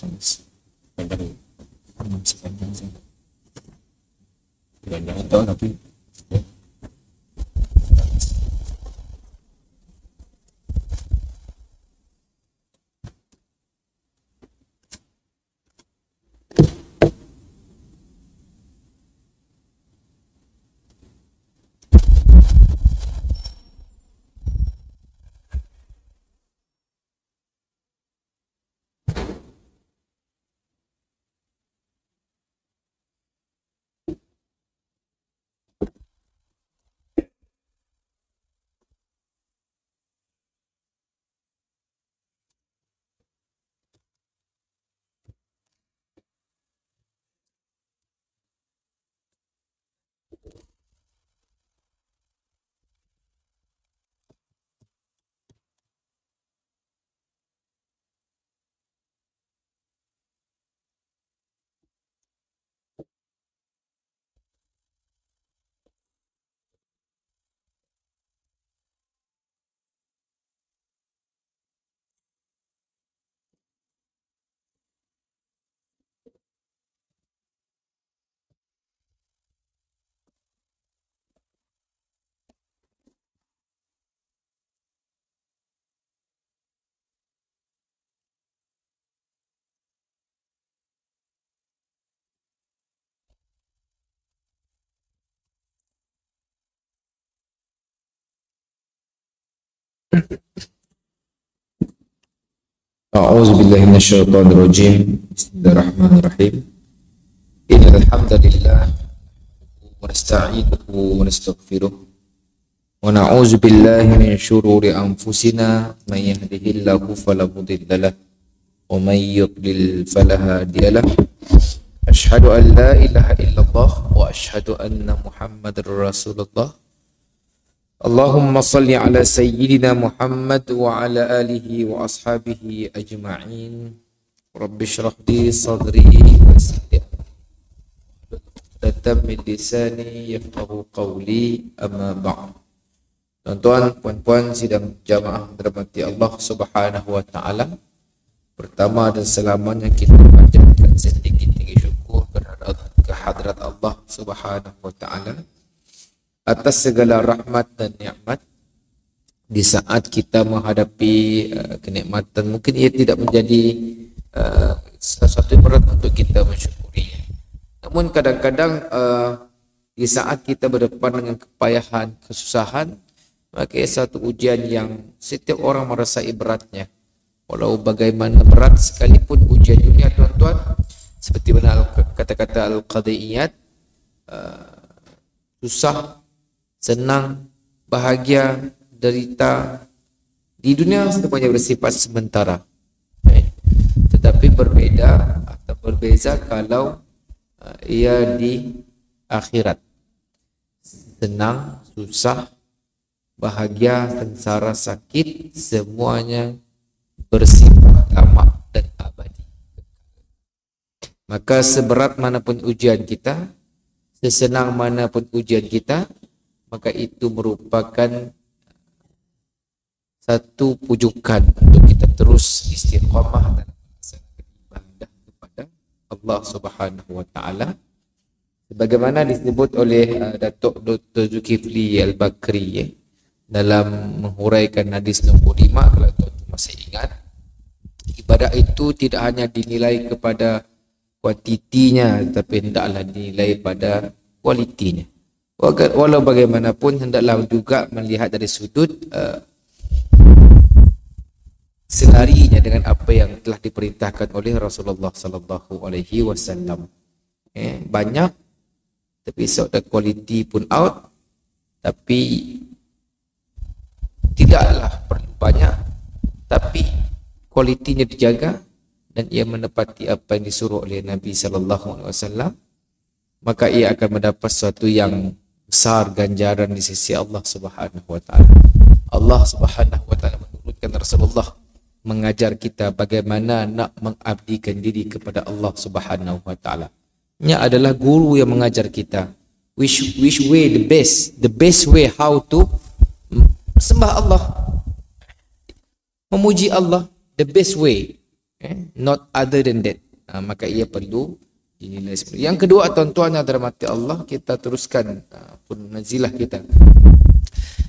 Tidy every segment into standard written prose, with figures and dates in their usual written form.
Panjang sepanjang sih. Jangan tahu tapi A'udzu billahi minasyaitonir rajim. Bismillahirrahmanirrahim. Innal hamdalillah wa nasta'inuhu wa nastaghfiruh wa na'udzu billahi min syururi anfusina may yahdihillahu fala mudilla lahu wa may yudlil fala hadiya lahu. Asyhadu an la ilaha illallah wa asyhadu anna Muhammadar Rasulullah. Allahumma salli ala sayyidina Muhammad wa ala alihi wa ashabihi ajma'in. Rabbi shrah li sadri wa yassir li amri min lisani yafqahu qawli, amma ba'd. Tuan-tuan, puan-puan sidang jamaah dirahmati Allah Subhanahu wa taala. Pertama dan selamanya kita panjatkan setinggi-tinggi syukur kehadrat Allah Subhanahu wa taala atas segala rahmat dan nikmat. Di saat kita menghadapi kenikmatan, mungkin ia tidak menjadi sesuatu yang berat untuk kita mensyukurinya. Namun kadang-kadang di saat kita berdepan dengan kepayahan, kesusahan, maka ia satu ujian yang setiap orang merasai beratnya. Walau bagaimana berat sekalipun ujian dunia, tuan-tuan, seperti mana kata-kata Al-Qadiyat, susah, senang, bahagia, derita di dunia semuanya bersifat sementara. Tetapi berbeza kalau ia di akhirat. Senang, susah, bahagia, sengsara, sakit, semuanya bersifat lama dan abadi. Maka seberat manapun ujian kita, sesenang manapun ujian kita, maka itu merupakan satu pujukan untuk kita terus istiqamah dan beribadah kepada Allah Subhanahu wa taala. Sebagaimana disebut oleh Datuk Dr. Zulkifli Al-Bakri dalam menghuraikan hadis nombor 5, kalau tuan-tuan masih ingat, ibadah itu tidak hanya dinilai kepada kuantitinya, tapi hendaklah dinilai pada kualitinya. Walau bagaimanapun hendaklah juga melihat dari sudut selarinya dengan apa yang telah diperintahkan oleh Rasulullah sallallahu alaihi wasallam. Banyak tapi the quality pun out, tapi tidaklah perlu banyak tapi kualitinya dijaga dan ia menepati apa yang disuruh oleh Nabi sallallahu alaihi wasallam, maka ia akan mendapat sesuatu yang besar ganjaran di sisi Allah Subhanahu wa taala. Allah Subhanahu wa taala menurunkan Rasulullah mengajar kita bagaimana nak mengabdikan diri kepada Allah Subhanahu wa taala. Nya adalah guru yang mengajar kita which way the best way how to sembah Allah, memuji Allah, the best way. not other than that. Maka ia perlu dinilai seperti itu. Yang kedua, tuan-tuan yang dirahmati Allah, kita teruskan pun nazilah kita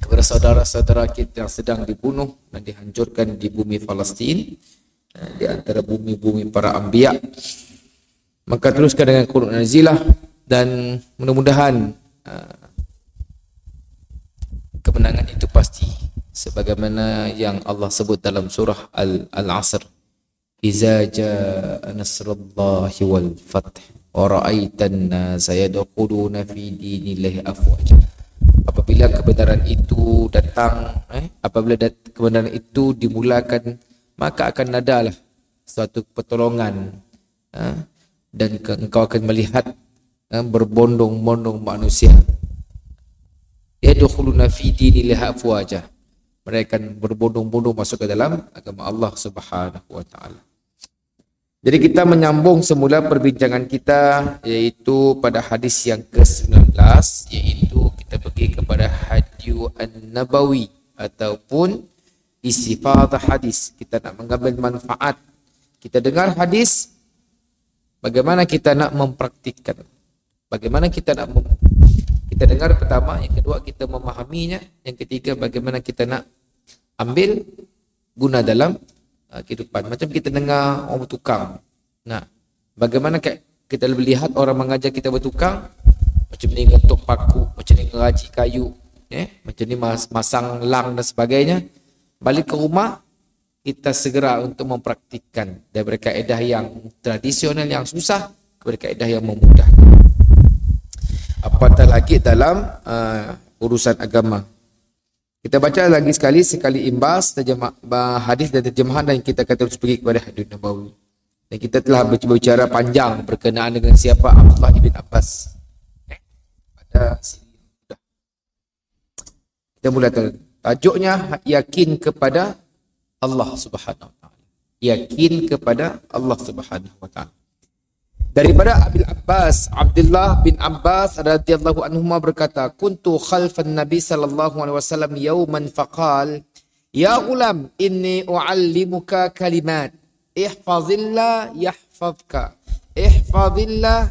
kepada saudara-saudara kita yang sedang dibunuh dan dihancurkan di bumi Palestin, di antara bumi-bumi para anbiya. Maka teruskan dengan qunut nazilah, dan mudah-mudahan kemenangan itu pasti sebagaimana yang Allah sebut dalam surah Al-Asr, iza jaa nasrullahi wal fath wa ra'aitan nasa yadkhuluna fi dinillahi afwaja. Apabila kebenaran itu datang, apabila kebenaran itu dimulakan, maka akan adalah suatu pertolongan, dan engkau akan melihat berbondong-bondong manusia yadkhuluna fi dinillahi afwaja. Mereka akan berbondong-bondong masuk ke dalam agama Allah Subhanahu wa taala. Jadi kita menyambung semula perbincangan kita, yaitu pada hadis yang ke-19, yaitu kita pergi kepada hadyu an-nabawi ataupun istifadah hadis. Kita nak mengambil manfaat. Kita dengar hadis, bagaimana kita nak mempraktikkan. Bagaimana kita nak kita dengar pertama, yang kedua kita memahaminya, yang ketiga bagaimana kita nak ambil guna dalam kehidupan. Macam kita dengar orang bertukang. Nah, bagaimana kita lihat orang mengajar kita bertukang, macam ni ngetuk paku, macam ni ngeraji kayu, macam ni masang lang dan sebagainya. Balik ke rumah, kita segera untuk mempraktikkan dari kaedah yang tradisional yang susah kepada kaedah yang memudahkan. Apatah lagi dalam urusan agama. Kita baca lagi sekali imbas hadis dan terjemahan, dan kita akan terus pergi kepada hadis Nabawi. Dan kita telah berbicara panjang berkenaan dengan siapa Abdullah ibn Abbas. Pada sini sudah. Kita mula tajuknya yakin kepada Allah Subhanahu wa taala. Yakin kepada Allah Subhanahu wa taala. Daripada Abdullah bin Abbas radhiyallahu anhuma berkata, kuntu khalfan Nabi sallallahu alaihi wasallam yawman faqal, ya ghulam inni uallimuka kalimat, ihfazillah yahfazka, ihfazillah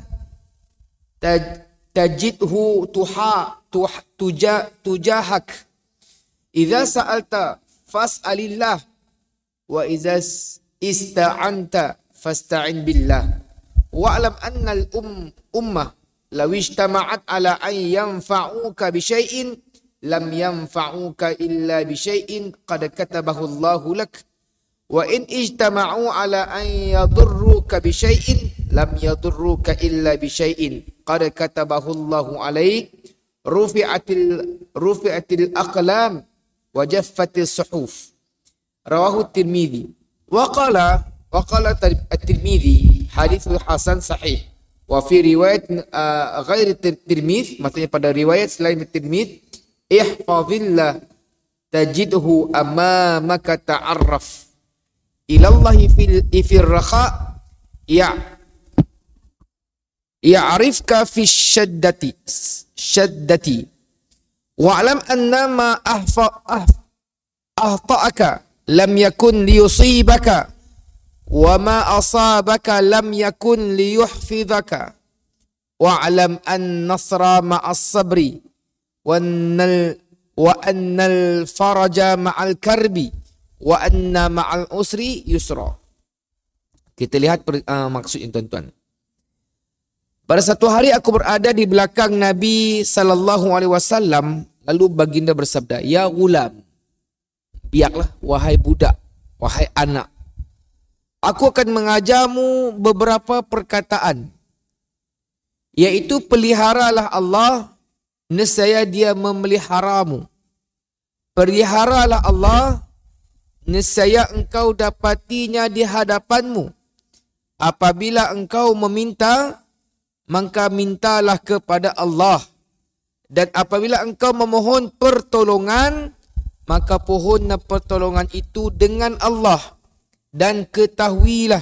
tajidhu tujahak, idza sa'alta fas'alillah, wa idza ista'anta fasta'in billah. Wa'lam anna al-ummah law ijtama'at ala an yanfa'uka bi syai'in lam yanfa'uka illa bi syai'in qad katabahu Allahu lak, wa in ijtama'u ala an yadurruka bi syai'in lam yadurruka illa bi syai'in qad katabahu Allahu alaik, rufi'atil aqlam wa jaffatis suhuf. Rawahu Tirmidzi. Wa qala At-Tirmidzi hadithul hasan sahih. Wa fi riwayat ghairi Tirmidzi, maksudnya pada riwayat selain Tirmidzi, ihfazillah tajidhu amamaka ta'arraf ilallahi fil rakha ya'rifka fi syaddati wa'lam anna ma ahta'aka lam yakun liyusibaka wa ma asabaka lam yakun liyuhfidhaka, wa'lam an nasra ma'as sabri wa annal faraja ma'al karbi wa anna ma'al usri yusra. Kita lihat maksudnya tuan-tuan. Pada satu hari aku berada di belakang Nabi sallallahu alaihi wasallam, lalu baginda bersabda, ya ghulam, biarlah wahai budak, wahai anak, aku akan mengajarmu beberapa perkataan, yaitu peliharalah Allah, nescaya Dia memeliharamu. Peliharalah Allah, nescaya engkau dapatinya di hadapanmu. Apabila engkau meminta, maka mintalah kepada Allah. Dan apabila engkau memohon pertolongan, maka pohonlah pertolongan itu dengan Allah. Dan ketahuilah,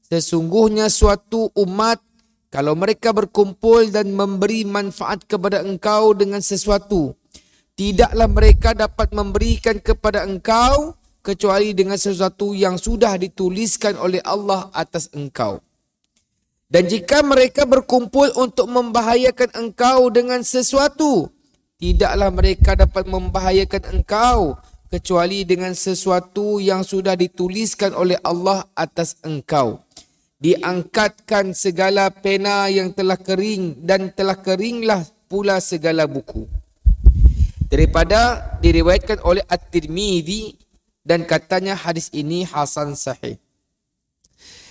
sesungguhnya suatu umat, kalau mereka berkumpul dan memberi manfaat kepada engkau dengan sesuatu, tidaklah mereka dapat memberikan kepada engkau kecuali dengan sesuatu yang sudah dituliskan oleh Allah atas engkau. Dan jika mereka berkumpul untuk membahayakan engkau dengan sesuatu, tidaklah mereka dapat membahayakan engkau kecuali dengan sesuatu yang sudah dituliskan oleh Allah atas engkau. Diangkatkan segala pena yang telah kering dan telah keringlah pula segala buku. Daripada diriwayatkan oleh At-Tirmidzi dan katanya hadis ini hasan sahih.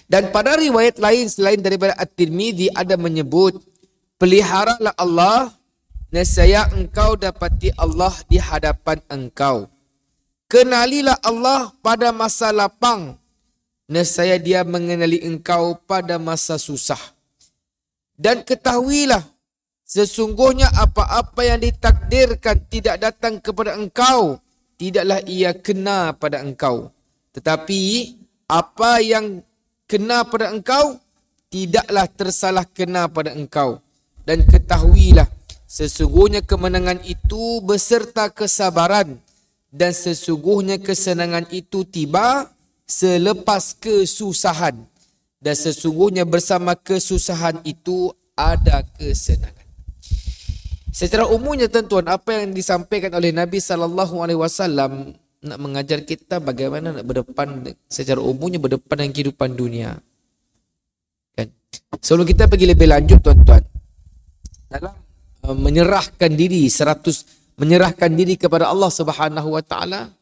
Dan pada riwayat lain selain daripada At-Tirmidzi ada menyebut, peliharalah Allah, nescaya engkau dapati Allah di hadapan engkau. Kenalilah Allah pada masa lapang, nescaya Dia mengenali engkau pada masa susah. Dan ketahuilah, sesungguhnya apa-apa yang ditakdirkan tidak datang kepada engkau, tidaklah ia kena pada engkau. Tetapi apa yang kena pada engkau, tidaklah tersalah kena pada engkau. Dan ketahuilah, sesungguhnya kemenangan itu beserta kesabaran, dan sesungguhnya kesenangan itu tiba selepas kesusahan, dan sesungguhnya bersama kesusahan itu ada kesenangan. Secara umumnya tuan-tuan, apa yang disampaikan oleh Nabi SAW nak mengajar kita bagaimana nak berdepan secara umumnya berdepan dengan kehidupan dunia. Kan? Sebelum kita pergi lebih lanjut tuan-tuan, dalam menyerahkan diri kepada Allah Subhanahu wa taala,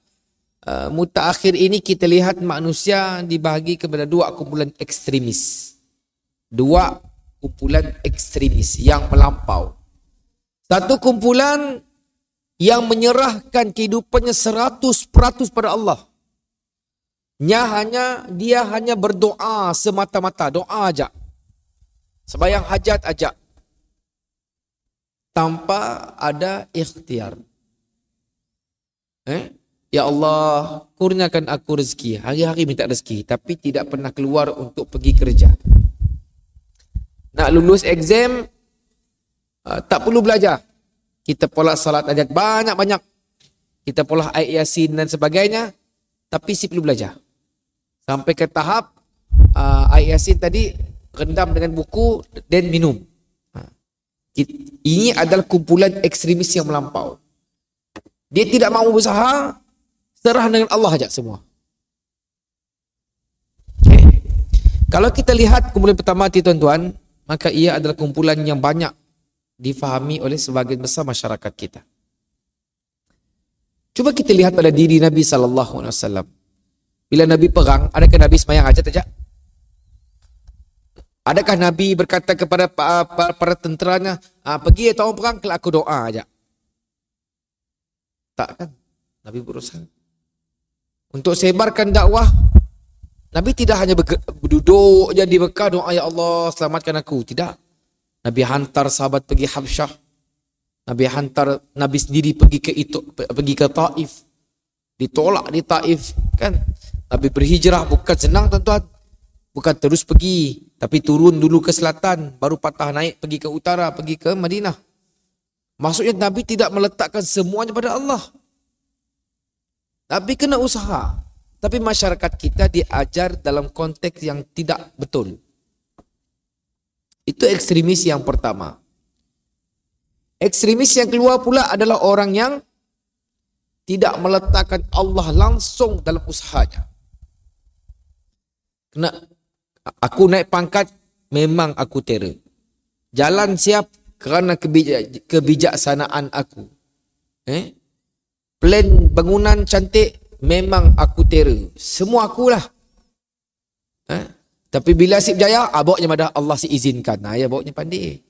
mutaakhir ini kita lihat manusia dibahagi kepada dua kumpulan ekstremis. Dua kumpulan ekstremis yang melampau. Satu kumpulan yang menyerahkan kehidupannya 100% pada Allah. Dia hanya berdoa semata-mata, doa aja. Sembahyang hajat aja. Tanpa ada ikhtiar. Ya Allah, kurniakan aku rezeki. Hari-hari minta rezeki, tapi tidak pernah keluar untuk pergi kerja. Nak lulus exam, tak perlu belajar. Kita pola salat ajak banyak-banyak. Kita pola ayat Yasin dan sebagainya, tapi si perlu belajar. Sampai ke tahap ayat Yasin tadi rendam dengan buku dan minum. Ini adalah kumpulan ekstremis yang melampau. Dia tidak mahu berusaha, serah dengan Allah saja semua. Okay. Kalau kita lihat kumpulan pertama itu tuan-tuan, maka ia adalah kumpulan yang banyak difahami oleh sebagian besar masyarakat kita. Coba kita lihat pada diri Nabi SAW. Bila Nabi perang, adakah Nabi sembahyang hajat saja? Adakah Nabi berkata kepada para tenteranya, pergi tahun perang, kalau aku doa aja? Tak kan? Nabi berusaha. Untuk sebarkan dakwah, Nabi tidak hanya duduk je di Mekah doa, ya Allah selamatkan aku. Tidak. Nabi hantar sahabat pergi Habsyah. Nabi sendiri pergi ke Taif. Ditolak di Taif, kan? Nabi berhijrah bukan senang tuan-tuan. Bukan terus pergi, tapi turun dulu ke selatan, baru patah naik pergi ke utara, pergi ke Madinah. Maksudnya Nabi tidak meletakkan semuanya pada Allah. Nabi kena usaha. Tapi masyarakat kita diajar dalam konteks yang tidak betul. Itu ekstremis yang pertama. Ekstremis yang keluar pula adalah orang yang tidak meletakkan Allah langsung dalam usahanya. Kena aku naik pangkat, memang aku terror. Jalan siap kerana kebijaksanaan aku. Plan bangunan cantik, memang aku terror. Semua akulah. Tapi bila sip jaya, bawanya pada Allah izinkan. Ya bawanya pandai.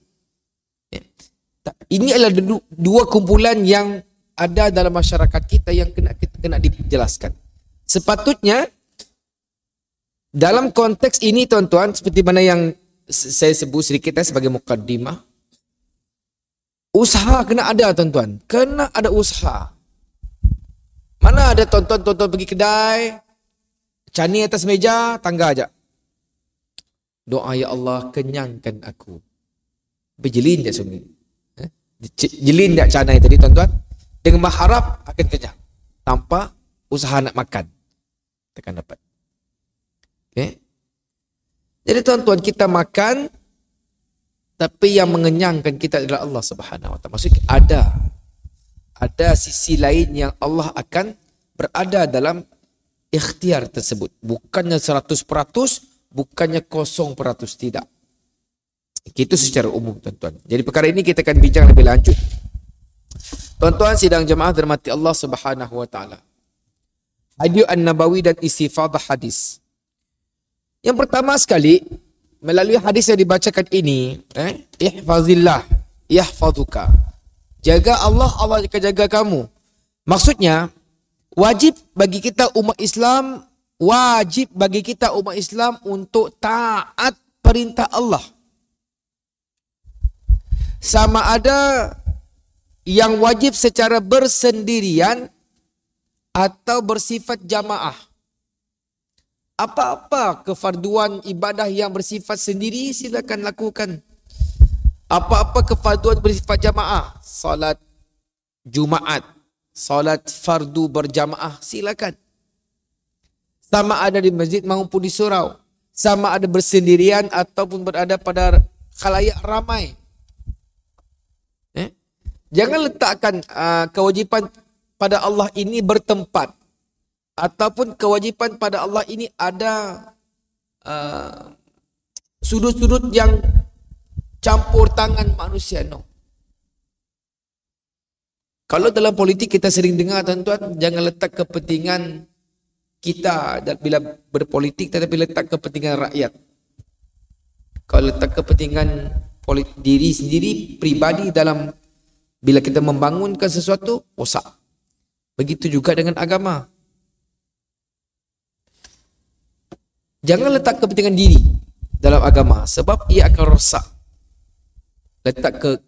Ini adalah dua kumpulan yang ada dalam masyarakat kita yang kena dijelaskan. Sepatutnya dalam konteks ini tuan-tuan, seperti mana yang saya sebut sedikit sebagai mukaddimah, usaha kena ada tuan-tuan. Kena ada usaha. Mana ada tuan-tuan pergi kedai, cani atas meja, tangga aja. Doa, ya Allah kenyangkan aku. Berjelin tak sungai. Jelin tak canai tadi tuan-tuan. Dengan berharap akan kenyang. Tanpa usaha nak makan. kita akan dapat. Okay. Jadi tuan-tuan, kita makan, tapi yang mengenyangkan kita adalah Allah Subhanahu Wa Taala. Maksudnya ada sisi lain yang Allah akan berada dalam ikhtiar tersebut. Bukannya 100%, bukannya 0%, tidak. Itu secara umum, tuan-tuan. Jadi perkara ini kita akan bincang lebih lanjut. Tuan-tuan sidang jemaah dirahmati Allah Subhanahu Wa Taala. Hadis An-Nabawi dan istifadah hadis. Yang pertama sekali, melalui hadis yang dibacakan ini, ihfazillah yahfazuka. Jaga Allah, Allah akan jaga kamu. Maksudnya, wajib bagi kita umat Islam untuk taat perintah Allah. Sama ada yang wajib secara bersendirian atau bersifat jamaah. Apa-apa kefarduan ibadah yang bersifat sendiri, silakan lakukan. Apa-apa kefarduan bersifat jamaah, salat Jumaat, salat fardu berjamaah, silakan. Sama ada di masjid maupun di surau, sama ada bersendirian ataupun berada pada khalayak ramai. Jangan letakkan kewajipan pada Allah ini bertempat. Ataupun kewajipan pada Allah ini ada sudut-sudut yang campur tangan manusia. No. Kalau dalam politik kita sering dengar, tuan-tuan, jangan letak kepentingan kita bila berpolitik, tetapi letak kepentingan rakyat. Kalau letak kepentingan diri sendiri, pribadi dalam bila kita membangunkan sesuatu, rosak. Begitu juga dengan agama. Jangan letak kepentingan diri dalam agama, sebab ia akan rosak.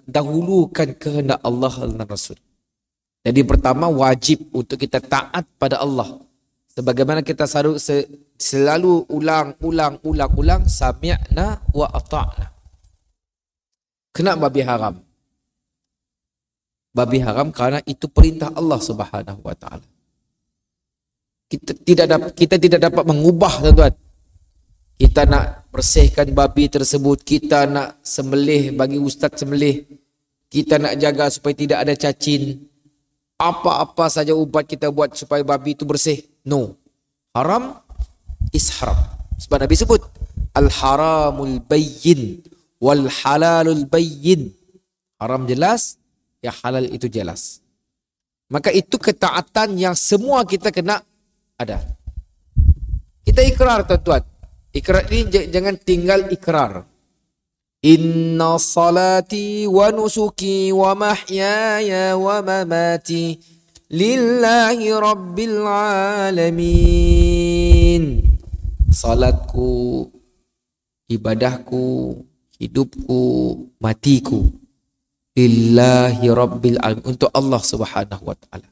Dahulukan kehendak Allah dan Rasul. Jadi pertama, wajib untuk kita taat pada Allah. Sebagaimana kita selalu ulang, sami'na wa ata'na. Kenapa babi haram? Babi haram karena itu perintah Allah Subhanahu Wa Taala. Kita tidak dapat mengubah, tuan-tuan. Kita nak bersihkan babi tersebut, kita nak sembelih bagi ustaz sembelih, kita nak jaga supaya tidak ada cacing. Apa-apa saja ubat kita buat supaya babi itu bersih. No. Haram is haram. Sebab Nabi sebut al-haramul bayyin wal halalul bayyin. Haram jelas, yang halal itu jelas. Maka itu ketaatan yang semua kita kena ada. Kita ikrar, tuan-tuan. Ikrar ini jangan tinggal ikrar. Inna salati wa nusuki wa mahyaya wa mamati lillahi rabbil alamin. Salatku, ibadahku, hidupku, matiku, lillahi rabbil alamin, untuk Allah Subhanahu Wa Taala.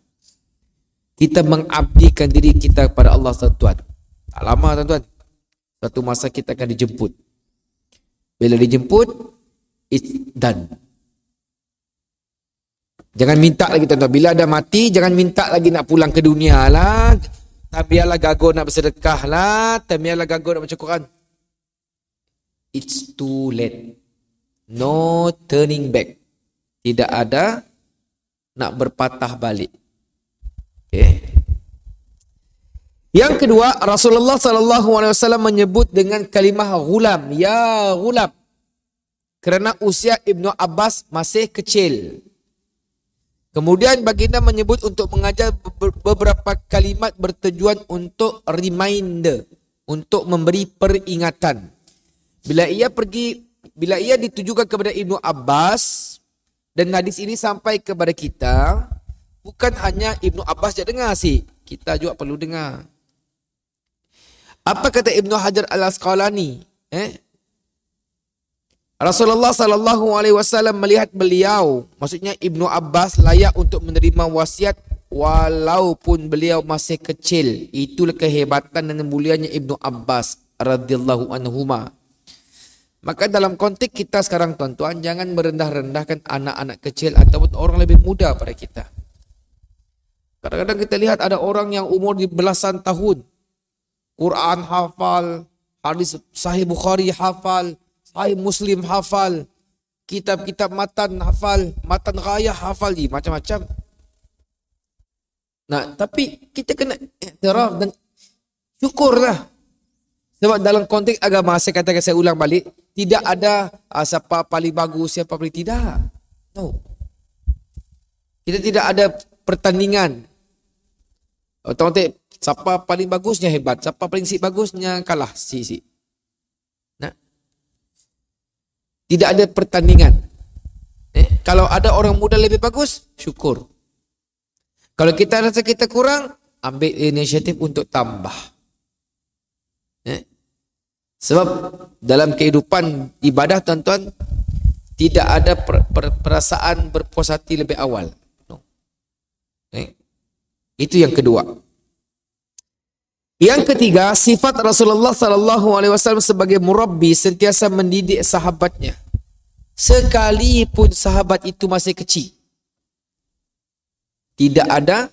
Kita mengabdikan diri kita kepada Allah, tuan-tuan. Tak lama, tuan-tuan. Satu masa kita akan dijemput. Bila dijemput, it's done. Jangan minta lagi, tuan-tuan. Bila ada mati, jangan minta lagi nak pulang ke dunia lah. Biarlah gago nak bersedekah lah. Biarlah gago nak baca Quran. It's too late. No turning back. Tidak ada nak berpatah balik. Okay. Yang kedua, Rasulullah SAW menyebut dengan kalimah ghulam, ya ghulam, kerana usia Ibnu Abbas masih kecil. Kemudian baginda menyebut untuk mengajar beberapa kalimat bertujuan untuk reminder, untuk memberi peringatan. Bila ia ditujukan kepada Ibnu Abbas, dan hadis ini sampai kepada kita, bukan hanya Ibnu Abbas je dengar sih, kita juga perlu dengar. Apa kata Ibnu Hajar Al-Asqalani? Rasulullah SAW melihat beliau, maksudnya Ibnu Abbas, layak untuk menerima wasiat walaupun beliau masih kecil. Itulah kehebatan dan mulianya Ibnu Abbas radhiyallahu anhuma. Maka dalam konteks kita sekarang, tuan-tuan, jangan merendah-rendahkan anak-anak kecil ataupun orang lebih muda pada kita. Kadang-kadang kita lihat ada orang yang umur di belasan tahun, Quran hafal, hadis Sahih Bukhari hafal, Sahih Muslim hafal, kitab-kitab matan hafal, matan ghayah hafal, macam-macam. Nah, tapi kita kena iktiraf dan syukurlah. Sebab dalam konteks agama, saya katakan, saya ulang balik, tidak ada siapa paling bagus, siapa paling tidak. No. Kita tidak ada pertandingan. Otomatik siapa paling bagusnya hebat, siapa paling bagusnya kalah si. Nah. Tidak ada pertandingan. Kalau ada orang muda lebih bagus, syukur. Kalau kita rasa kita kurang, ambil inisiatif untuk tambah. Sebab dalam kehidupan ibadah, tuan-tuan, tidak ada perasaan berpuas hati lebih awal. No. Itu yang kedua. Yang ketiga, sifat Rasulullah SAW sebagai murabbi, sentiasa mendidik sahabatnya. Sekalipun sahabat itu masih kecil. Tidak ada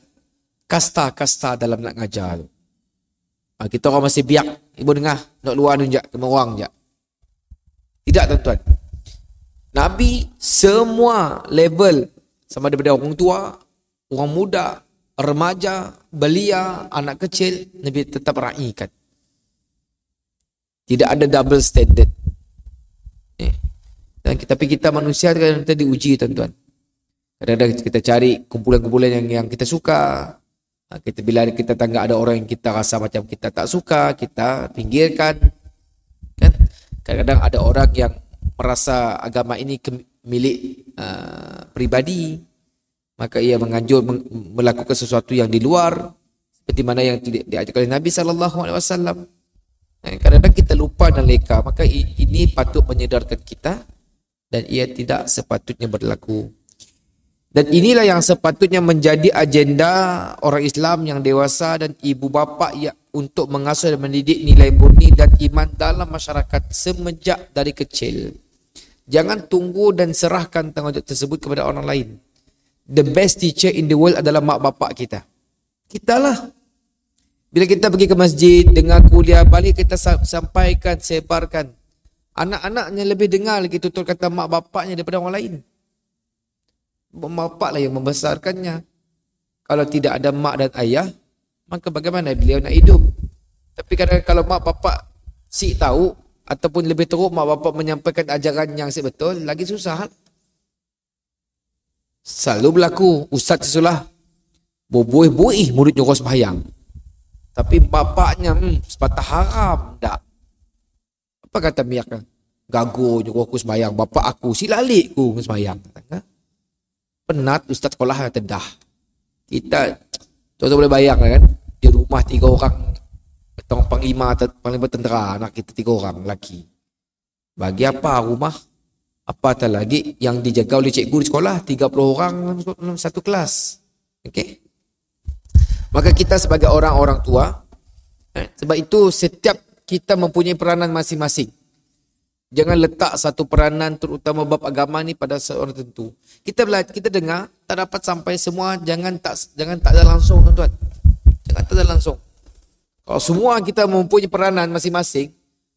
kasta-kasta dalam nak ngajar. Kita orang masih biak, ibu dengar, nak luar nunjak, kena orang je. Tidak, tuan-tuan. Nabi semua level, sama daripada orang tua, orang muda, remaja, belia, anak kecil, Nabi tetap raikan. Tidak ada double standard. Tapi kita manusia kadang-kadang kita diuji, tuan-tuan. Kadang-kadang kita cari kumpulan-kumpulan yang kita suka. Bila kita tangga ada orang yang kita rasa macam kita tak suka, kita pinggirkan. Kan? Kadang-kadang ada orang yang merasa agama ini milik pribadi, maka ia menganjur melakukan sesuatu yang di luar, seperti mana yang diajarkan oleh Nabi SAW. Kadang-kadang kita lupa dan leka, maka ini patut menyedarkan kita dan ia tidak sepatutnya berlaku. Dan inilah yang sepatutnya menjadi agenda orang Islam yang dewasa dan ibu bapa untuk mengasuh dan mendidik nilai murni dan iman dalam masyarakat semenjak dari kecil. Jangan tunggu dan serahkan tanggungjawab tersebut kepada orang lain. The best teacher in the world adalah mak bapak kita. Kita lah. Bila kita pergi ke masjid, dengar kuliah, balik kita sampaikan, sebarkan. Anak-anaknya lebih dengar lagi tutur kata mak bapaknya daripada orang lain. Mak bapak lah yang membesarkannya. Kalau tidak ada mak dan ayah, maka bagaimana beliau nak hidup? Tapi kadang kalau mak bapak si tahu, ataupun lebih teruk mak bapak menyampaikan ajaran yang betul, lagi susah. Selalu berlaku, ustaz sesulah boboih-boih murid nyuruh sembahyang. Tapi bapaknya sepatah haram tak. Apa kata miak? Gago nyuruh aku sembahyang, bapak aku silalik aku sembahyang. Penat ustaz sekolah tedah. Kita tuan-tuan boleh bayang kan, di rumah 3 orang, panglima tentera, anak kita 3 orang lelaki. Bagi apa rumah? Apatah lagi yang dijaga oleh cikgu di sekolah 30 orang dalam satu kelas. Okey. Maka kita sebagai orang-orang tua, sebab itu setiap kita mempunyai peranan masing-masing. Jangan letak satu peranan terutama bab agama ni pada seorang tertentu. Kita dengar tak dapat sampai semua, jangan tak ada langsung, tuan-tuan. Jangan tak ada langsung. Kalau semua kita mempunyai peranan masing-masing,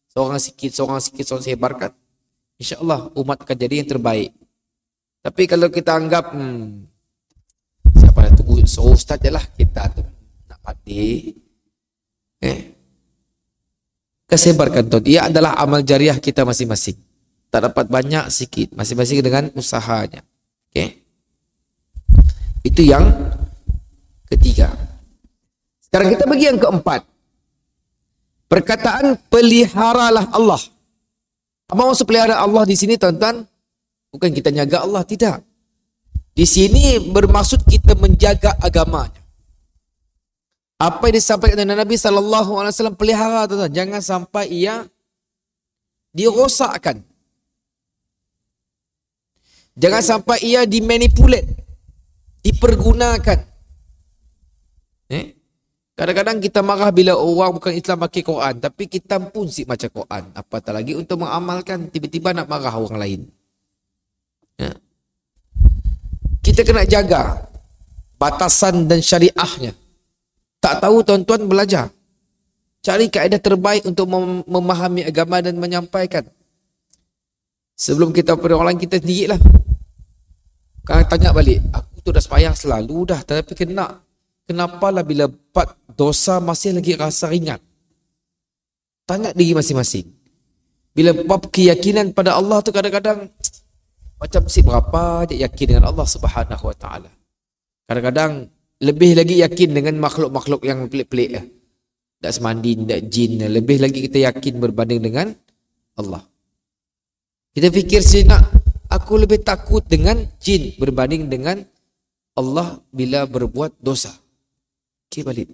seorang sikit sebarkan, insya-Allah umat akan jadi yang terbaik. Tapi kalau kita anggap siapa nak tunggu ustaz je lah, kita tu nak padi, kesebarkan, tuan. Ia adalah amal jariah kita masing-masing. Tak dapat banyak, sikit, masing-masing dengan usahanya. Okey. Itu yang ketiga. Sekarang kita bagi yang keempat. Perkataan peliharalah Allah. Apa maksud pelihara Allah di sini, tuan-tuan? Bukan kita jaga Allah, tidak. Di sini bermaksud kita menjaga agamanya. Apa yang disampaikan oleh Nabi SAW, pelihara, tuan-tuan. Jangan sampai ia dirosakkan. Jangan sampai ia dimanipulate, dipergunakan. Kadang-kadang kita marah bila orang bukan Islam pakai Quran, tapi kita pun sik baca Quran. Apatah lagi untuk mengamalkan, tiba-tiba nak marah orang lain. Kita kena jaga batasan dan syariahnya. Tak tahu, tuan-tuan, belajar. Cari kaedah terbaik untuk memahami agama dan menyampaikan. Sebelum kita pada orang lain, kita sendiri lah. Kalau tanya balik, aku tu dah sembahyang selalu dah, tapi kenapalah bila buat dosa masih lagi rasa ringan? Tanya diri masing-masing. Bila bab keyakinan pada Allah tu kadang-kadang macam si berapa dia yakin dengan Allah Subhanahu Wa Taala. Kadang-kadang lebih lagi yakin dengan makhluk-makhluk yang pelik-pelik lah. Tak semandi, tak jin. Lebih lagi kita yakin berbanding dengan Allah. Kita fikir sejenak, aku lebih takut dengan jin berbanding dengan Allah bila berbuat dosa. Fikir balik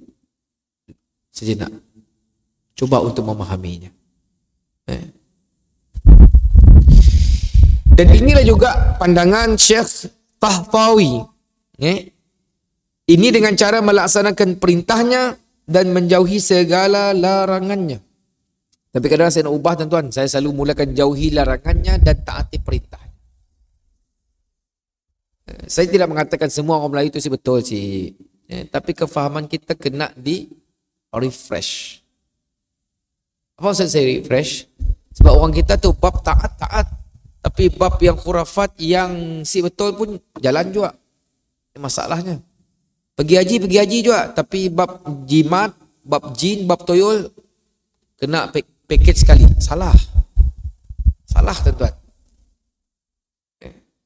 sejenak. Cuba untuk memahaminya. Dan inilah juga pandangan Syekh Tahtawi. Ini dengan cara melaksanakan perintahnya dan menjauhi segala larangannya. Tapi kadang-kadang saya nak ubah tuan-tuan. Saya selalu mulakan jauhi larangannya dan taati perintah. Saya tidak mengatakan semua orang Melayu itu betul sih. Tapi kefahaman kita kena di refresh. Apa maksud saya refresh? Sebab orang kita tu bab taat-taat. Tapi bab yang khurafat yang si betul pun jalan juga. Masalahnya. Pergi haji juga. Tapi bab jimat, bab jin, bab toyol kena package sekali. Salah tuan-tuan.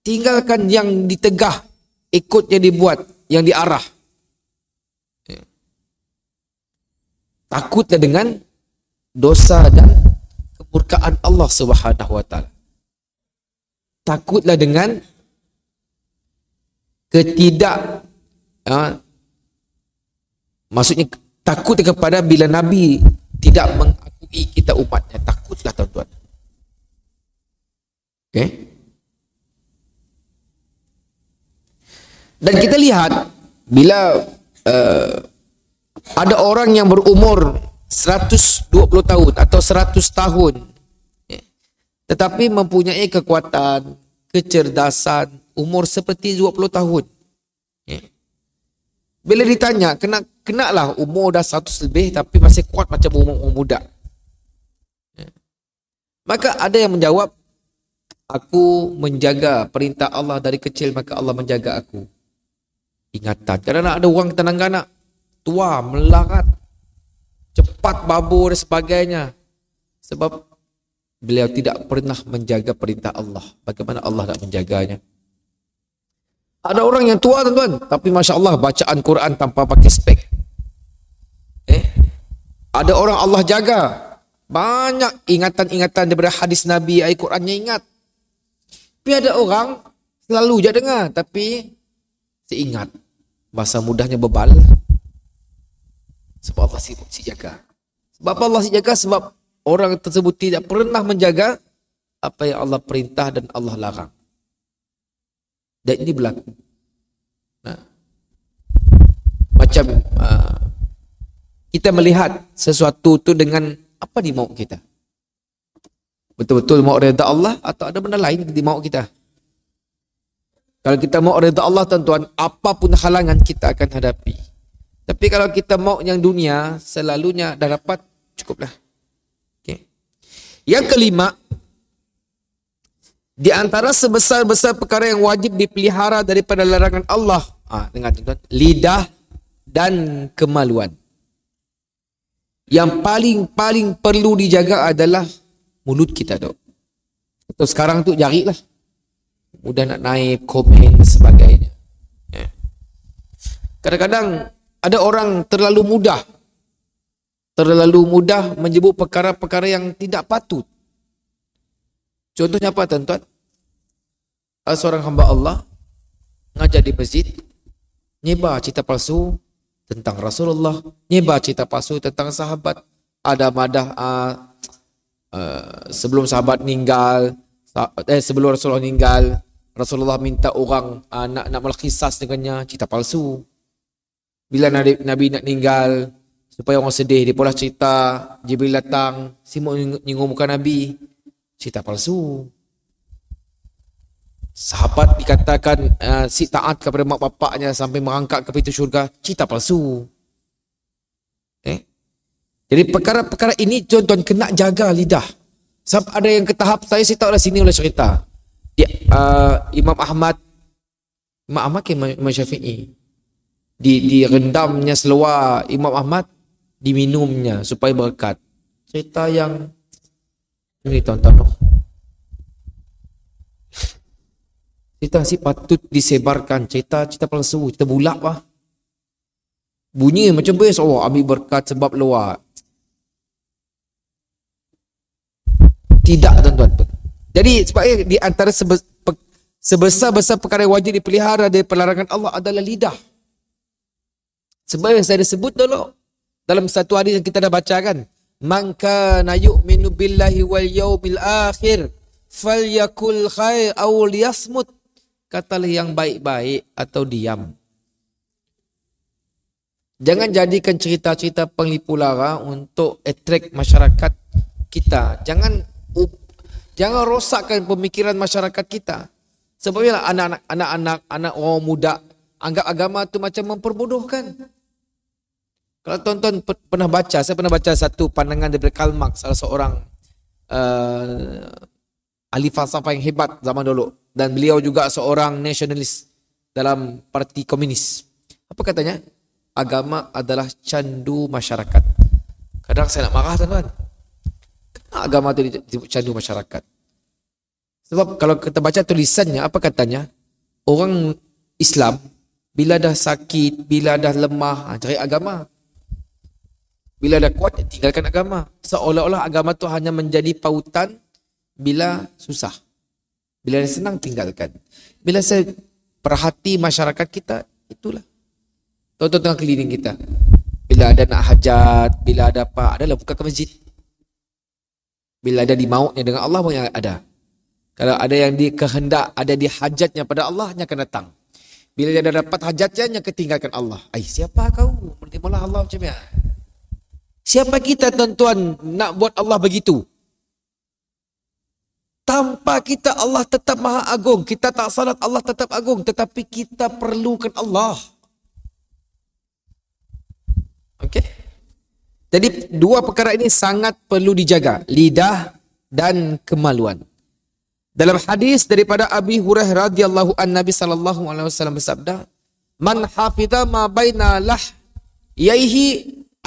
Tinggalkan yang ditegah, ikut yang dibuat, yang diarah. Takutlah dengan dosa dan kemurkaan Allah Subhanahu Wa Taala. Takutlah dengan maksudnya takut kepada bila Nabi tidak mengakui kita umatnya. Takutlah tuan-tuan. Okay. Dan kita lihat bila ada orang yang berumur 120 tahun atau 100 tahun tetapi mempunyai kekuatan, kecerdasan, umur seperti 20 tahun. Bila ditanya, kenalah umur dah 100 lebih tapi masih kuat macam umur muda. Maka ada yang menjawab, aku menjaga perintah Allah dari kecil, maka Allah menjaga aku. Ingatan. Kerana ada orang kanak-kanak tua, melarat, cepat babur dan sebagainya. Sebab beliau tidak pernah menjaga perintah Allah. Bagaimana Allah nak menjaganya? Ada orang yang tua tuan-tuan, tapi Masya Allah bacaan Quran tanpa pakai spek. Ada orang Allah jaga. Banyak ingatan-ingatan daripada hadis Nabi, ayat Qurannya ingat. Tapi ada orang selalu je dengar, tapi seingat. Bahasa mudahnya bebal. Sebab Allah si jaga. Sebab Allah si jaga, sebab orang tersebut tidak pernah menjaga apa yang Allah perintah dan Allah larang. Dan ini berlaku. Nah, macam kita melihat sesuatu tu dengan apa di mauk kita. Betul-betul mauk redha Allah atau ada benda lain di mauk kita. Kalau kita mauk redha Allah tuan-tuan, apapun halangan kita akan hadapi. Tapi kalau kita mauk yang dunia, selalunya dah dapat, cukuplah. Okay. Yang kelima, di antara sebesar-besar perkara yang wajib dipelihara daripada larangan Allah, dengar tuan-tuan, lidah dan kemaluan. Yang paling perlu dijaga adalah mulut kita tu. Atau sekarang tu jari lah. Mudah nak naik, komen dan sebagainya. Kadang-kadang ada orang terlalu mudah menyebut perkara-perkara yang tidak patut. Contohnya apa tuan-tuan? Seorang hamba Allah ngajar di masjid, nyebar cerita palsu tentang Rasulullah, nyebar cerita palsu tentang sahabat. Ada madah sebelum sahabat meninggal, sebelum Rasulullah meninggal, Rasulullah minta orang nak melkisas dengannya, cerita palsu. Bila Nabi nak meninggal, supaya orang sedih, dia pula cerita Jibril datang, simuk nyinggung muka Nabi, cerita palsu. Sahabat dikatakan si taat kepada mak bapaknya sampai merangkak ke pintu syurga, cerita palsu. Jadi perkara-perkara ini tuan-tuan kena jaga lidah. Sebab ada yang ke tahap saya tahu dah sini oleh cerita. Imam Ahmad ke Imam Syafi'i. Direndamnya seluar Imam Ahmad, diminumnya supaya berkat. Cerita yang ini tuan-tuan. Cerita si patut disebarkan. Cerita palsu, cerita bulak lah. Bunyi macam best. Oh, ambil berkat sebab luar. Tidak tuan-tuan. Jadi sebabnya di antara sebesar-besar perkara yang wajib dipelihara dari pelarangan Allah adalah lidah. Sebab yang saya dah sebut dulu dalam satu hadis yang kita dah baca kan, man kana yu'minu billahi wal yaumil akhir falyakul khair aw liyasmut. Katalah yang baik-baik atau diam. Jangan jadikan cerita-cerita penglipu lara untuk attract masyarakat kita. Jangan rosakkan pemikiran masyarakat kita. Sebabnya anak-anak orang muda anggap agama tu macam memperbodohkan. Kalau tuan-tuan pernah baca, saya pernah baca satu pandangan daripada Karl Marx, salah seorang ahli falsafah yang hebat zaman dulu, dan beliau juga seorang nasionalis dalam parti komunis. Apa katanya? Agama adalah candu masyarakat. Kadang saya nak marah tuan-tuan. Agama itu disebut candu masyarakat. Sebab kalau kita baca tulisannya, apa katanya? Orang Islam bila dah sakit, bila dah lemah, cari agama. Bila dah kuat, tinggalkan agama. Seolah-olah agama itu hanya menjadi pautan bila susah. Bila dah senang, tinggalkan. Bila saya perhati masyarakat kita, itulah. Tuan-tuan keliling kita. Bila ada nak hajat, bila ada apa, adalah buka ke masjid. Bila ada di mautnya dengan Allah pun yang ada. Kalau ada yang di kehendak, ada di hajatnya pada Allah, hanya akan datang. Bila dia dah dapat hajatnya, hanya ketinggalkan Allah. Siapa kau? Menerima Allah macam mana? Siapa kita tuan-tuan nak buat Allah begitu? Tanpa kita Allah tetap maha agung. Kita tak salat Allah tetap agung. Tetapi kita perlukan Allah. Okey? Jadi dua perkara ini sangat perlu dijaga. Lidah dan kemaluan. Dalam hadis daripada Abi Hurairah radhiyallahu an, Nabi sallallahu alaihi wasallam bersabda, "Man hafiza ma baina lahyaihi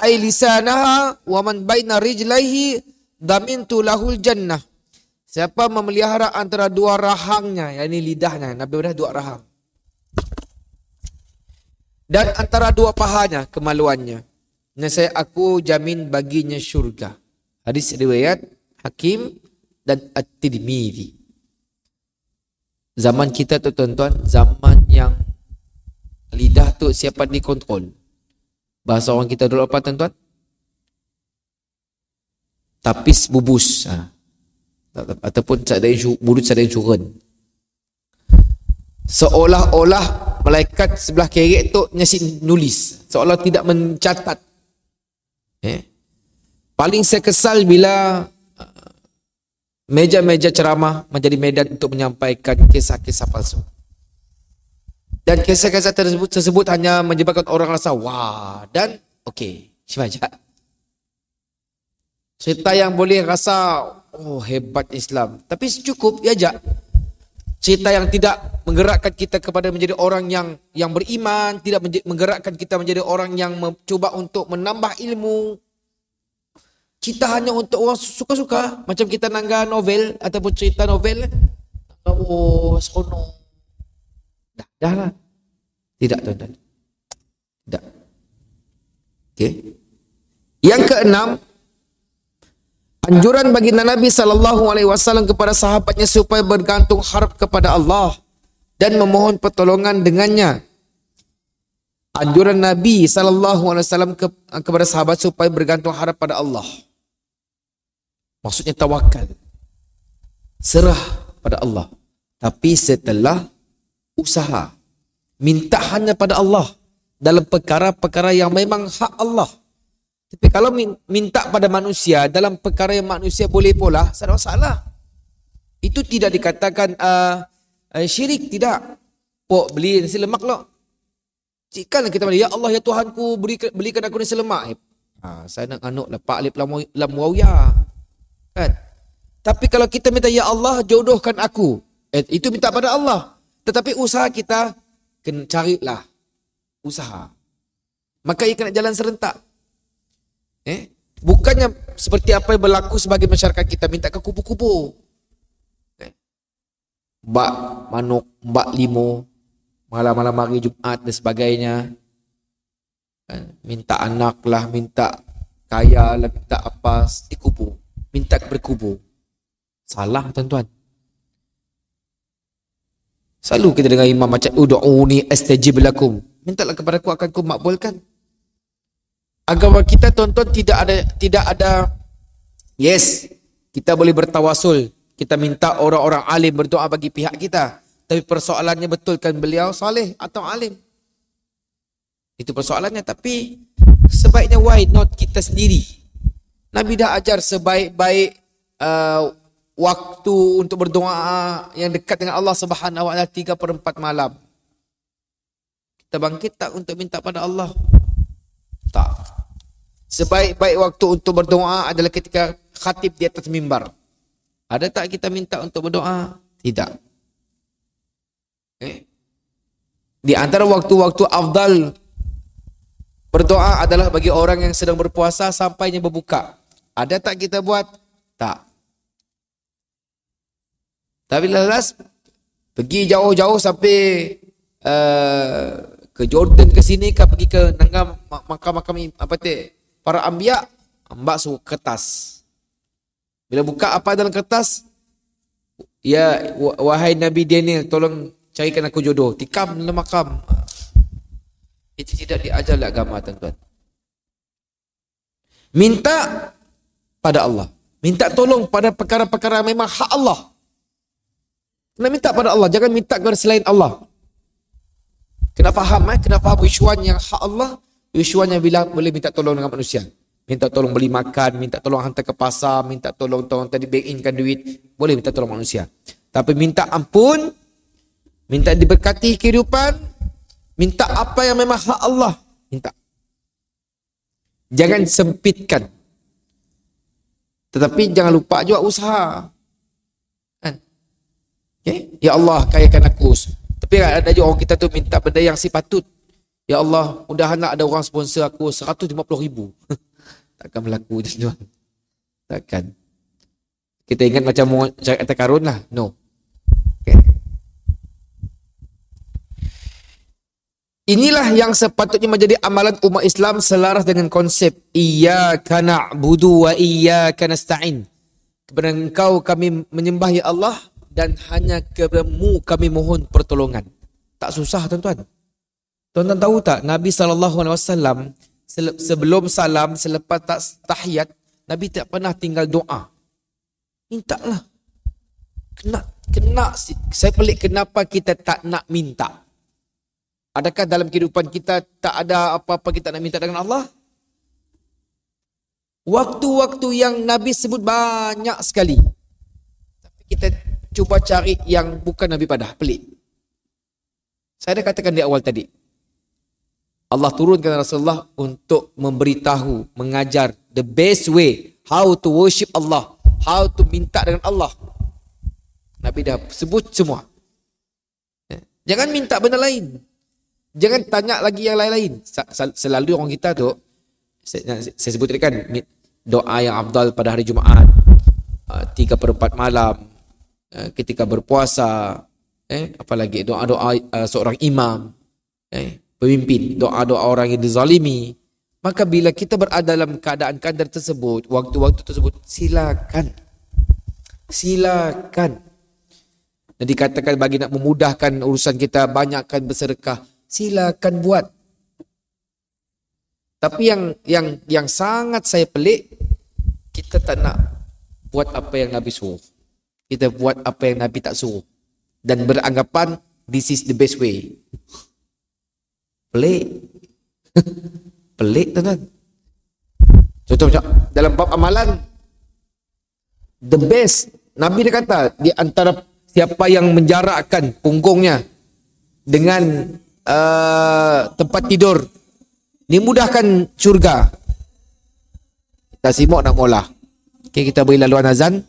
ay lisanaha wa man baina rijlaihi damintu lahul jannah." Siapa memelihara antara dua rahangnya, yakni lidahnya, Nabi dah dua rahang, dan antara dua pahanya, kemaluannya, nescaya aku jamin baginya syurga. Hadis riwayat Hakim dan At-Tirmidzi. Zaman kita tu tuan-tuan, zaman yang lidah tu siapa dikontrol. Bahasa orang kita dulu apa tuan-tuan? Tapis bubus. Ataupun mulut sadar insurans. Seolah-olah malaikat sebelah kiri tu nyasin nulis. Seolah tidak mencatat. Paling saya kesal bila meja-meja ceramah menjadi medan untuk menyampaikan kisah-kisah palsu. Dan kisah-kisah tersebut hanya menyebabkan orang rasa wah dan okey, saja. Cerita yang boleh rasa oh hebat Islam, tapi cukup diajak. Cerita yang tidak menggerakkan kita kepada menjadi orang yang beriman, tidak menggerakkan kita menjadi orang yang mencuba untuk menambah ilmu. Cerita hanya untuk orang suka-suka, macam kita nangga novel ataupun cerita novel. Oh, seronok. Dah lah. Tidak tuan-tuan. Tidak. Okey. Yang keenam, anjuran bagi Nabi SAW kepada sahabatnya supaya bergantung harap kepada Allah dan memohon pertolongan dengannya. Anjuran Nabi SAW kepada sahabat supaya bergantung harap pada Allah. Maksudnya tawakal. Serah pada Allah. Tapi setelah usaha. Minta hanya pada Allah. Dalam perkara-perkara yang memang hak Allah. Tapi kalau minta pada manusia dalam perkara yang manusia boleh pola, tak ada masalah. Itu tidak dikatakan syirik, tidak. Pok beli nasi lemak lah. Cikkan kita bilang, ya Allah ya Tuhanku belikan aku nasi lemak. Saya nak anuk lah Pak Alif Lam Wawiyah. Kan? Tapi kalau kita minta, ya Allah jodohkan aku, itu minta pada Allah. Tetapi usaha kita kena carilah usaha. Maka ia kena jalan serentak. Bukannya seperti apa yang berlaku sebagai masyarakat kita, minta ke kubu-kubu. Mbak Manuk, Mbak Limo, malam-malam hari Jumaat dan sebagainya. Minta anak lah, minta kaya lah, minta apa, di kubu. Minta berkubu. Salah tuan-tuan. Selalu kita dengar imam macam ud'uni astajib lakum. Mintalah kepada aku akan ku makbulkan. Agama kita tuan-tuan tidak ada yes, kita boleh bertawasul. Kita minta orang-orang alim berdoa bagi pihak kita. Tapi persoalannya betulkan beliau saleh atau alim? Itu persoalannya. Tapi sebaiknya why not kita sendiri? Nabi dah ajar sebaik-baik waktu untuk berdoa yang dekat dengan Allah Subhanahu wa taala 3/4 malam. Kita bangkit tak untuk minta pada Allah? Tak. Sebaik-baik waktu untuk berdoa adalah ketika khatib di atas mimbar. Ada tak kita minta untuk berdoa? Tidak. Di antara waktu-waktu afdal berdoa adalah bagi orang yang sedang berpuasa sampainya berbuka. Ada tak kita buat? Tak. Tapi lelas pergi jauh-jauh sampai ke Jordan ke sini ke pergi ke nanggam makam-makam apa para anbiya, mbak suruh kertas. Bila buka apa dalam kertas? Ya, wahai Nabi Daniel, tolong carikan aku jodoh. Tikam dalam makam. Itu tidak diajar oleh agama, tuan-tuan. Minta pada Allah. Minta tolong pada perkara-perkara memang hak Allah. Kena minta pada Allah. Jangan minta kepada selain Allah. Kena faham, kena faham wishuan yang hak Allah. Wishuan yang bila boleh minta tolong dengan manusia. Minta tolong beli makan, minta tolong hantar ke pasar, minta tolong tadi bank inkan duit. Boleh minta tolong manusia. Tapi minta ampun, minta diberkati kehidupan, minta apa yang memang hak Allah. Minta. Jangan sempitkan. Tetapi jangan lupa juga usaha. Kan? Okay? Ya Allah, kayakan aku. Tapi ada juga orang kita tu minta benda yang si patut. Ya Allah, mudahan ada orang sponsor aku 150,000. Takkan berlaku tuan. Takkan. Kita ingat macam cari kata karun lah. No. Okay. Inilah yang sepatutnya menjadi amalan umat Islam selaras dengan konsep iyyaka na'budu wa iyyaka nasta'in. Kepada Engkau kami menyembah ya Allah dan hanya kepada-Mu kami mohon pertolongan. Tak susah tuan-tuan. Tuan-tuan tahu tak Nabi SAW sebelum salam, selepas tahiyat, Nabi tak pernah tinggal doa. Mintalah. Kena. Saya pelik kenapa kita tak nak minta. Adakah dalam kehidupan kita tak ada apa-apa kita nak minta dengan Allah? Waktu-waktu yang Nabi sebut banyak sekali. Tapi kita cuba cari yang bukan Nabi pada. Pelik. Saya dah katakan di awal tadi. Allah turunkan Rasulullah untuk memberitahu, mengajar the best way how to worship Allah, how to minta dengan Allah. Nabi dah sebut semua. Jangan minta benda lain. Jangan tanya lagi yang lain-lain. Selalu orang kita tu, saya sebut tadi kan, doa yang afdal pada hari Jumaat, 3/4 malam, ketika berpuasa, apalagi doa-doa seorang imam, pemimpin, doa-doa orang yang dizalimi. Maka bila kita berada dalam keadaan-keadaan tersebut, waktu-waktu tersebut, silakan. Dan dikatakan bagi nak memudahkan urusan kita, banyakkan bersedekah. Silakan buat. Tapi yang sangat saya pelik, kita tak nak buat apa yang Nabi suruh. Kita buat apa yang Nabi tak suruh. Dan beranggapan this is the best way. Pelik. Pelik tuan-tuan. Contoh macam dalam bab amalan, the best, Nabi dia kata di antara siapa yang menjarakkan punggungnya dengan tempat tidur, dimudahkan syurga. Tak simak nak mula. Okay, kita beri laluan azan.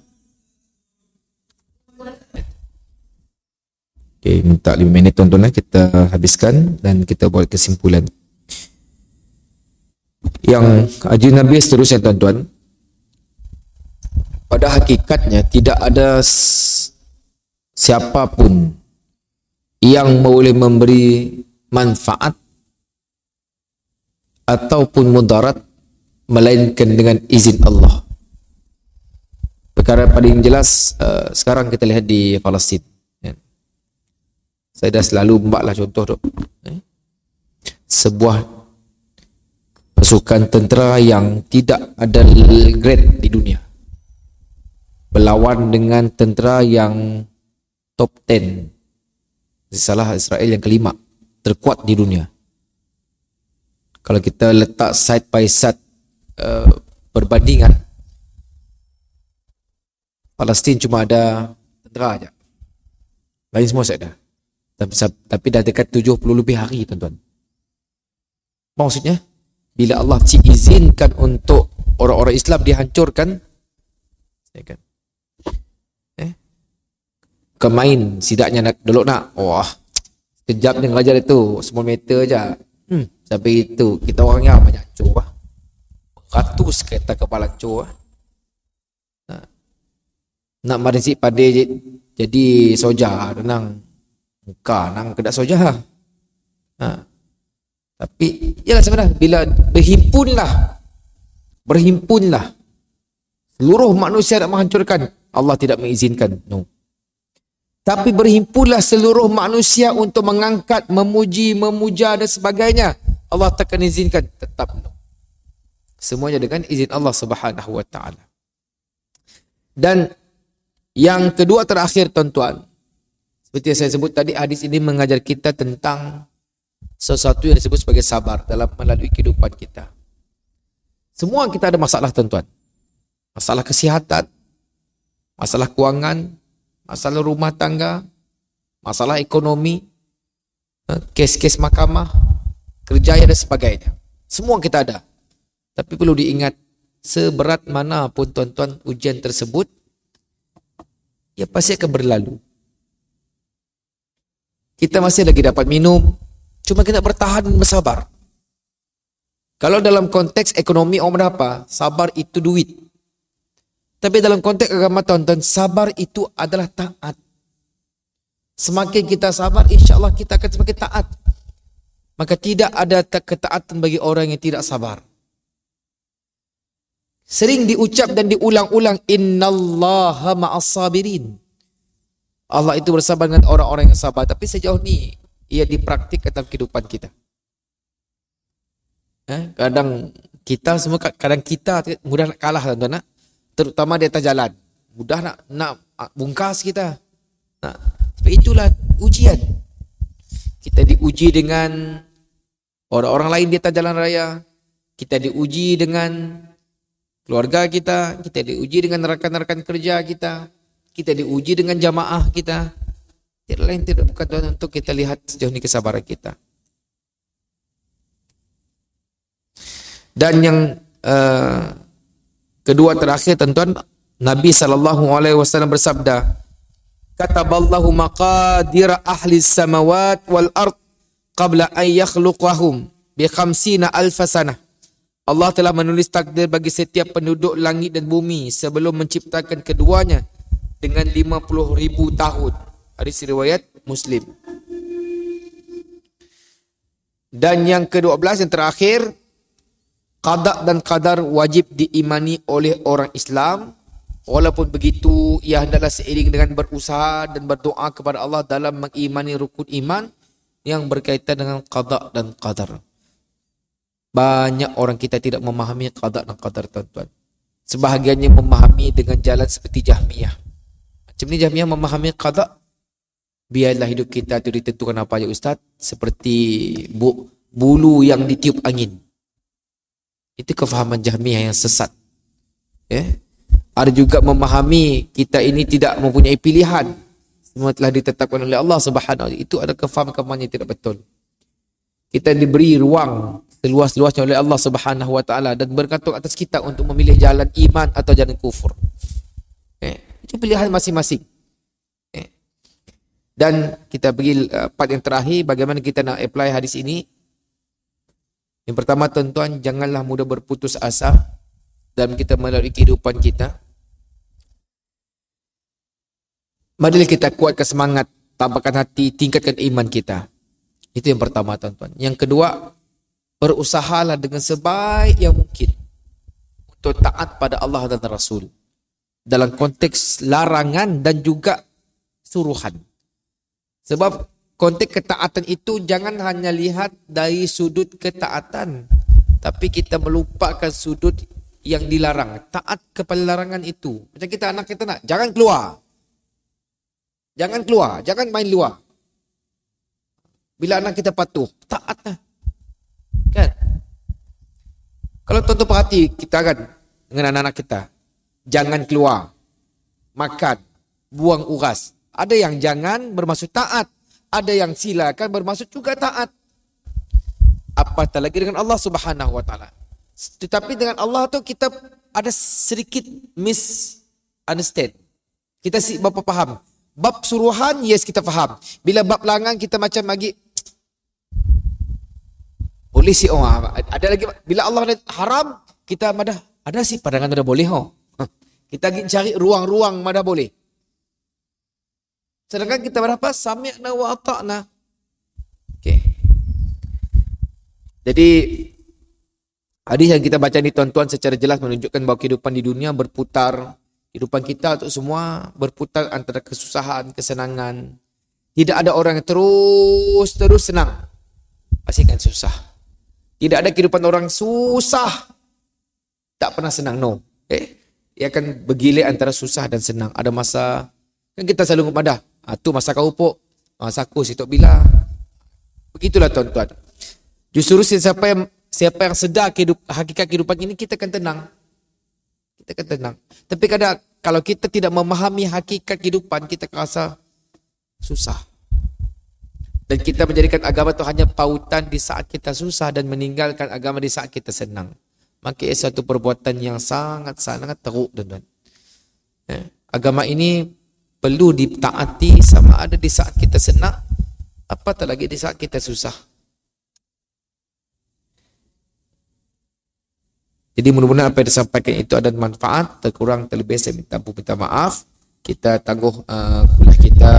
Okay, minta 5 minit tuan-tuan, kita habiskan dan kita buat kesimpulan. Yang haji Nabi seterusnya tuan-tuan, pada hakikatnya tidak ada siapapun yang boleh memberi manfaat ataupun mudarat melainkan dengan izin Allah. Perkara paling jelas sekarang kita lihat di Palestin. Saya dah selalu buatlah contoh tu. Sebuah pasukan tentera yang tidak ada grade di dunia berlawan dengan tentera yang top 10, salah Israel yang kelima terkuat di dunia. Kalau kita letak side by side perbandingan, Palestin cuma ada tentera aja, lain semua saya dah. Tapi dah dekat 70 lebih hari tuan-tuan. Maksudnya bila Allah izinkan untuk orang-orang Islam dihancurkan, kan? Kemain sidaknya nak dulu nak, wah, kejap dengan ajar itu, semua meter aja. Sampai itu kita orangnya banyak hancur lah. Ratus kereta kepala hancur lah. Nak marinsi pada jadi soja, nang muka nang kedak soja. Tapi yalah sebenarnya bila berhimpunlah seluruh manusia nak menghancurkan, Allah tidak mengizinkan. No. Tapi berhimpunlah seluruh manusia untuk mengangkat, memuji, memuja dan sebagainya, Allah takkan izinkan, tetap no. Semuanya dengan izin Allah Subhanahu wa taala. Dan yang kedua terakhir tuan-tuan, seperti yang saya sebut tadi, hadis ini mengajar kita tentang sesuatu yang disebut sebagai sabar dalam melalui kehidupan kita. Semua kita ada masalah tuan-tuan. Masalah kesihatan, masalah keuangan, masalah rumah tangga, masalah ekonomi, kes-kes mahkamah, kerja dan sebagainya. Semua kita ada. Tapi perlu diingat, seberat mana pun tuan-tuan ujian tersebut, ia pasti akan berlalu. Kita masih lagi dapat minum, cuma kita bertahan dan bersabar. Kalau dalam konteks ekonomi orang berapa? Sabar itu duit. Tapi dalam konteks agama tuan-tuan, sabar itu adalah taat. Semakin kita sabar, insya Allah kita akan semakin taat. Maka tidak ada ketaatan bagi orang yang tidak sabar. Sering diucap dan diulang-ulang, innallaha ma'as sabirin. Allah itu bersabar dengan orang-orang yang sabar. Tapi sejauh ini ia dipraktikkan dalam kehidupan kita. Kadang kita semua mudah nak kalah tuan-tuan, terutama di atas jalan. Mudah nak bungkas kita. Sebab itulah ujian. Kita diuji dengan orang-orang lain di atas jalan raya. Kita diuji dengan keluarga kita. Kita diuji dengan rekan-rekan kerja kita. Kita diuji dengan jamaah kita. Tidak lain tidak bukan tuan untuk kita lihat sejauh ini kesabaran kita. Dan yang kedua terakhir tuan-tuan, Nabi SAW bersabda, kataballahu maqadira ahli samawat wal ard qabla an yakhluqahum bi 50,000 sanah. Allah telah menulis takdir bagi setiap penduduk langit dan bumi sebelum menciptakan keduanya dengan 50,000 tahun. Hadis riwayat Muslim. Dan yang ke-12 yang terakhir, qada dan qadar wajib diimani oleh orang Islam. Walaupun begitu, ia hendaklah seiring dengan berusaha dan berdoa kepada Allah dalam mengimani rukun iman yang berkaitan dengan qada dan qadar. Banyak orang kita tidak memahami qada dan qadar tuan-tuan. Sebahagiannya memahami dengan jalan seperti Jahmiyah. Macam ni Jahmiyah memahami qada, biarlah hidup kita itu ditentukan apa aja Ustaz, seperti bulu yang ditiup angin. Itu kefahaman Jahmiyah yang sesat. Ada juga memahami kita ini tidak mempunyai pilihan, semua telah ditetapkan oleh Allah Subhanahu wa taala. Itu ada kefahaman yang tidak betul. Kita diberi ruang seluas-luasnya oleh Allah Subhanahu wa taala dan bergantung atas kita untuk memilih jalan iman atau jalan kufur. Itu pilihan masing-masing. Dan kita pergi part yang terakhir, bagaimana kita nak apply hadis ini. Yang pertama, tuan-tuan, janganlah mudah berputus asa dalam kita melalui kehidupan kita. Marilah kita kuatkan semangat, tambahkan hati, tingkatkan iman kita. Itu yang pertama, tuan-tuan. Yang kedua, berusahalah dengan sebaik yang mungkin untuk taat pada Allah dan Rasul dalam konteks larangan dan juga suruhan. Sebab konteks ketaatan itu jangan hanya lihat dari sudut ketaatan, tapi kita melupakan sudut yang dilarang. Taat kepada larangan itu. Macam kita, anak kita nak, jangan keluar. Jangan keluar, jangan main luar. Bila anak kita patuh, taatlah. Kan? Kalau tuan-tuan perhati, kita kan dengan anak-anak kita, jangan keluar, makan, buang uras. Ada yang jangan bermaksud taat, ada yang silakan bermaksud juga taat. Apatah lagi dengan Allah Subhanahu wa taala. Tetapi dengan Allah tu kita ada sedikit misunderstand. Kita si bapa faham. Bab suruhan, yes kita faham. Bila bab larangan kita macam lagi boleh sih, ada lagi. Bila Allah haram, kita madah ada sih pandangan dah boleh. Kita pergi cari ruang-ruang madah boleh. Sedangkan kita berapa? Sami'na wa ata'na. Okay. Jadi hadis yang kita baca ni, tuan-tuan, secara jelas menunjukkan bahawa kehidupan di dunia berputar. Kehidupan kita untuk semua berputar antara kesusahan, kesenangan. Tidak ada orang yang terus senang. Pasti akan susah. Tidak ada kehidupan orang susah tak pernah senang. No. Ia akan bergilir antara susah dan senang. Ada masa, kan kita selalu mengadah, tu masa kau upuk, masa aku sitok bila. Begitulah, tuan-tuan. Justru siapa yang sedar hakikat kehidupan ini, kita akan tenang. Kita akan tenang. Tapi kadang kalau kita tidak memahami hakikat kehidupan, kita rasa susah. Dan kita menjadikan agama itu hanya pautan di saat kita susah dan meninggalkan agama di saat kita senang. Maka ia satu perbuatan yang sangat-sangat teruk, tuan-tuan. Agama ini perlu ditaati sama ada di saat kita senang, apatah lagi di saat kita susah. Jadi mudah-mudahan apa yang disampaikan itu ada manfaat. Terkurang terlebih saya minta maaf. Kita tangguh kuliah kita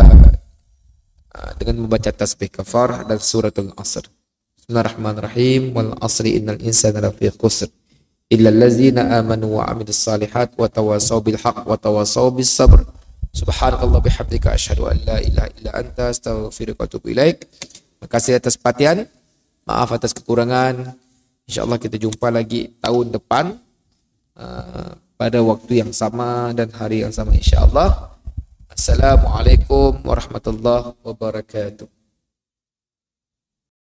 dengan membaca tasbih kafar dan suratul Asr. Bismillahirrahmanirrahim. Wal asri innal insana lafi khusr illa allazina amanu wa amilus salihat wa tawasaw bil haqq wa tawasaw bis sabr. Subhanakallah bihamdika asyhadu an la ilaha illa anta astaghfiruka wa atubu ilaik. Terima kasih atas perhatian. Maaf atas kekurangan. InsyaAllah kita jumpa lagi tahun depan pada waktu yang sama dan hari yang sama, insyaAllah. Assalamualaikum warahmatullahi wabarakatuh.